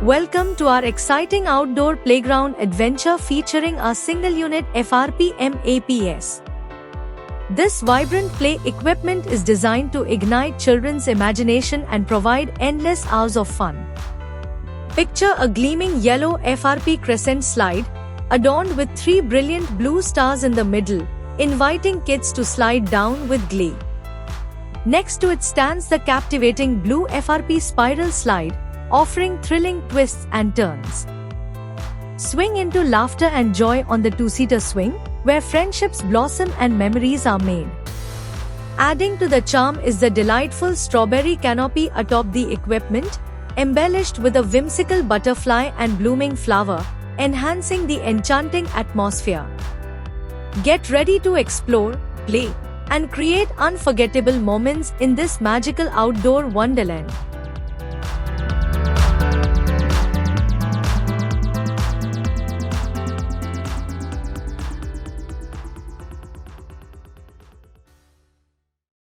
Welcome to our exciting outdoor playground adventure featuring our single-unit FRP MAPS. This vibrant play equipment is designed to ignite children's imagination and provide endless hours of fun. Picture a gleaming yellow FRP crescent slide, adorned with 3 brilliant blue stars in the middle, inviting kids to slide down with glee. Next to it stands the captivating blue FRP spiral slide, offering thrilling twists and turns. Swing into laughter and joy on the two-seater swing, where friendships blossom and memories are made. Adding to the charm is the delightful strawberry canopy atop the equipment, embellished with a whimsical butterfly and blooming flower, enhancing the enchanting atmosphere. Get ready to explore, play, and create unforgettable moments in this magical outdoor wonderland.